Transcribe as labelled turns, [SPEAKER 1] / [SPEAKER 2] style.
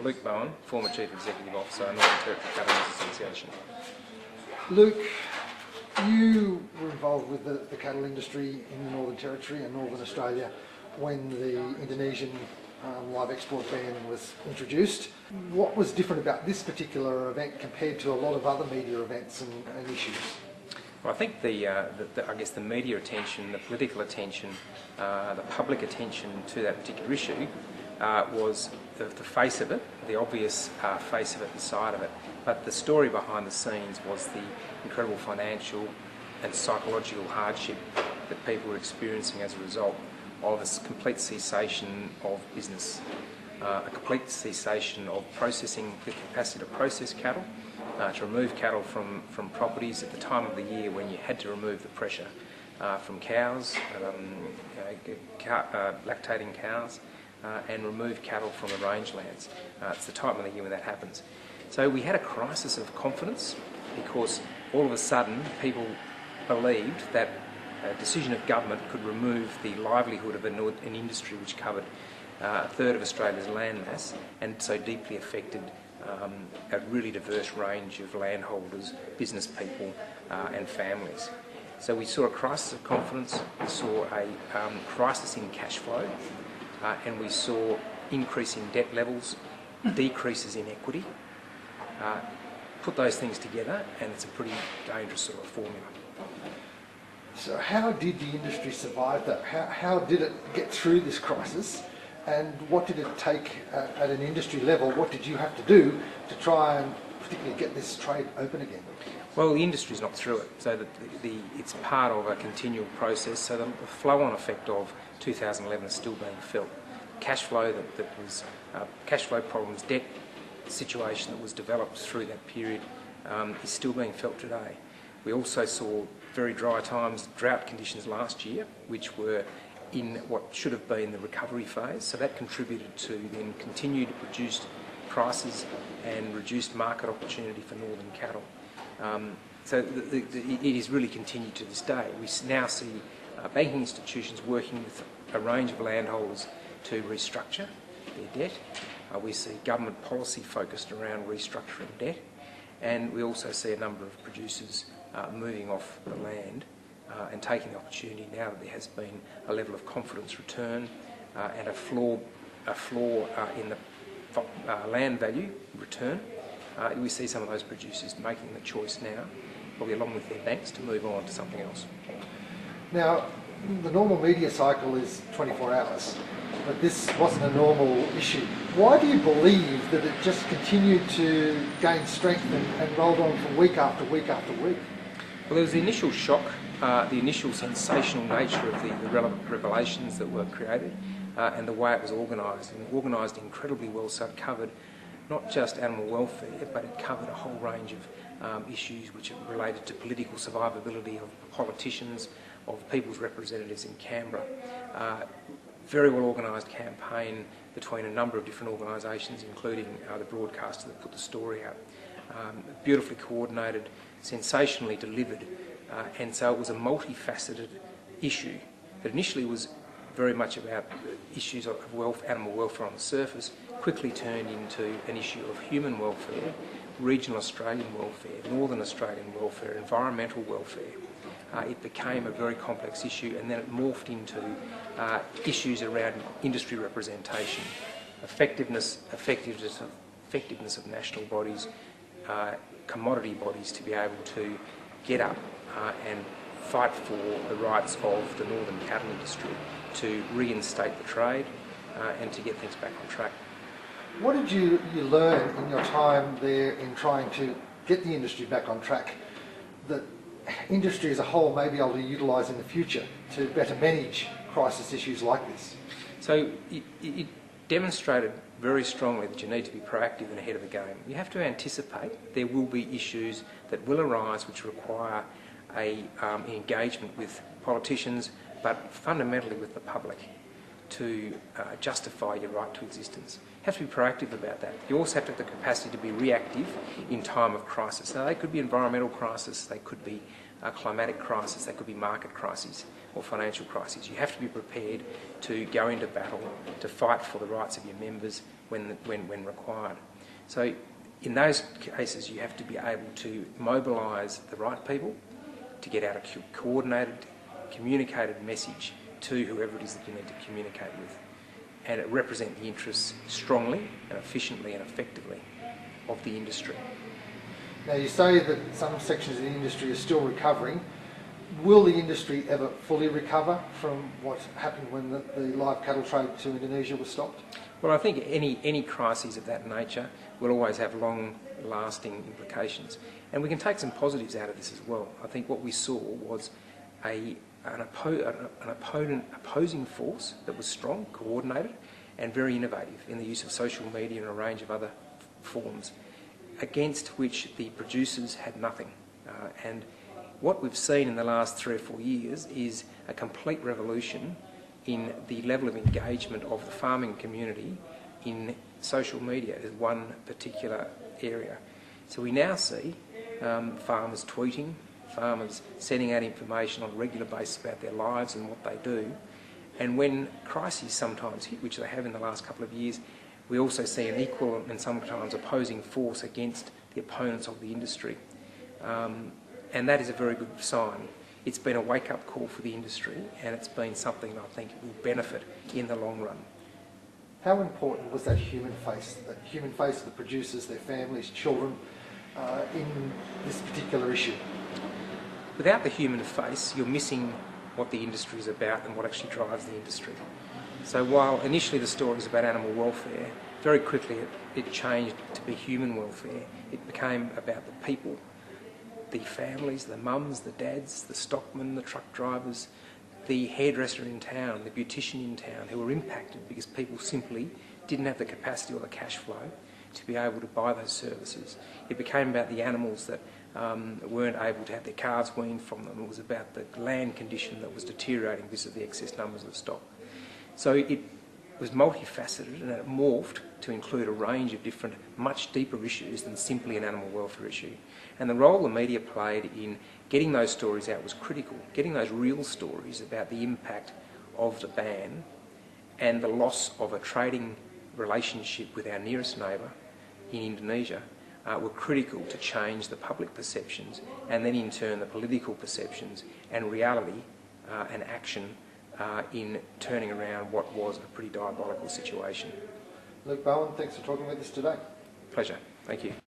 [SPEAKER 1] Luke Bowen, former Chief Executive Officer, Northern Territory Cattlemen's Association.
[SPEAKER 2] Luke, you were involved with the cattle industry in the Northern Territory and Northern Australia when the Indonesian live export ban was introduced. What was different about this particular event compared to a lot of other media events and issues?
[SPEAKER 1] Well, I think the media attention, the political attention, the public attention to that particular issue was the face of it, the obvious face of it and side of it. But the story behind the scenes was the incredible financial and psychological hardship that people were experiencing as a result of a complete cessation of business, a complete cessation of processing, the capacity to process cattle, to remove cattle from properties at the time of the year when you had to remove the pressure from cows, lactating cows, and remove cattle from the rangelands. It's the time of the year when that happens. So we had a crisis of confidence because all of a sudden people believed that a decision of government could remove the livelihood of an industry which covered a third of Australia's landmass and so deeply affected a really diverse range of landholders, business people and families. So we saw a crisis of confidence, we saw a crisis in cash flow, and we saw increasing debt levels, decreases in equity. Put those things together and it's a pretty dangerous sort of formula.
[SPEAKER 2] So how did the industry survive that? How did it get through this crisis? And what did it take at an industry level? What did you have to do to try and particularly get this trade open again?
[SPEAKER 1] Well, the industry's not through it, so that it's part of a continual process. So the flow-on effect of 2011 is still being felt. Cash flow cash flow problems, debt situation that was developed through that period is still being felt today. We also saw very dry times, drought conditions last year, which were in what should have been the recovery phase. So that contributed to then continued reduced prices and reduced market opportunity for northern cattle. So it has really continued to this day. We now see banking institutions working with a range of landholders to restructure their debt. We see government policy focused around restructuring debt, and we also see a number of producers moving off the land and taking the opportunity now that there has been a level of confidence return and a floor in the land value return. We see some of those producers making the choice now, probably along with their banks, to move on to something else.
[SPEAKER 2] Now, the normal media cycle is 24 hours, but this wasn't a normal issue. Why do you believe that it just continued to gain strength and rolled on for week after week after week?
[SPEAKER 1] Well, there was the initial shock, the initial sensational nature of the relevant revelations that were created and the way it was organised. And organised incredibly well, so it covered not just animal welfare, but it covered a whole range of issues which are related to political survivability of politicians, of people's representatives in Canberra. Very well organised campaign between a number of different organisations, including the broadcaster that put the story out. Beautifully coordinated, sensationally delivered, and so it was a multifaceted issue that initially was very much about issues of animal welfare on the surface, quickly turned into an issue of human welfare, regional Australian welfare, northern Australian welfare, environmental welfare. It became a very complex issue, and then it morphed into issues around industry representation, effectiveness of national bodies, commodity bodies to be able to get up and fight for the rights of the northern cattle industry to reinstate the trade and to get things back on track.
[SPEAKER 2] What did you learn in your time there in trying to get the industry back on track that industry as a whole may be able to utilise in the future to better manage crisis issues like this?
[SPEAKER 1] So it demonstrated very strongly that you need to be proactive and ahead of the game. You have to anticipate there will be issues that will arise which require an engagement with politicians, but fundamentally with the public, to justify your right to existence. You have to be proactive about that. You also have to have the capacity to be reactive in time of crisis. Now, they could be environmental crisis, they could be climatic crisis, they could be market crises or financial crises. You have to be prepared to go into battle, to fight for the rights of your members when required. So in those cases, you have to be able to mobilise the right people to get out a coordinated, communicated message to whoever it is that you need to communicate with, and it represent the interests strongly and efficiently and effectively of the industry.
[SPEAKER 2] Now, you say that some sections of the industry are still recovering. Will the industry ever fully recover from what happened when the live cattle trade to Indonesia was stopped?
[SPEAKER 1] Well, I think any crises of that nature will always have long-lasting implications. And we can take some positives out of this as well. I think what we saw was an opposing force that was strong, coordinated, and very innovative in the use of social media and a range of other forms, against which the producers had nothing. And what we've seen in the last 3 or 4 years is a complete revolution in the level of engagement of the farming community in social media as one particular area. So we now see farmers tweeting, farmers sending out information on a regular basis about their lives and what they do. And when crises sometimes hit, which they have in the last couple of years, we also see an equal and sometimes opposing force against the opponents of the industry. And that is a very good sign. It's been a wake-up call for the industry, and it's been something I think will benefit in the long run.
[SPEAKER 2] How important was that human face of the producers, their families, children, in this particular issue?
[SPEAKER 1] Without the human face, you're missing what the industry is about and what actually drives the industry. So while initially the story was about animal welfare, very quickly it changed to be human welfare. It became about the people, the families, the mums, the dads, the stockmen, the truck drivers, the hairdresser in town, the beautician in town, who were impacted because people simply didn't have the capacity or the cash flow to be able to buy those services. It became about the animals that weren't able to have their calves weaned from them. It was about the land condition that was deteriorating because of the excess numbers of stock. So it was multifaceted, and it morphed to include a range of different, much deeper issues than simply an animal welfare issue. And the role the media played in getting those stories out was critical, getting those real stories about the impact of the ban and the loss of a trading relationship with our nearest neighbour in Indonesia were critical to change the public perceptions and then in turn the political perceptions and reality and action in turning around what was a pretty diabolical situation.
[SPEAKER 2] Luke Bowen, thanks for talking with us today.
[SPEAKER 1] Pleasure. Thank you.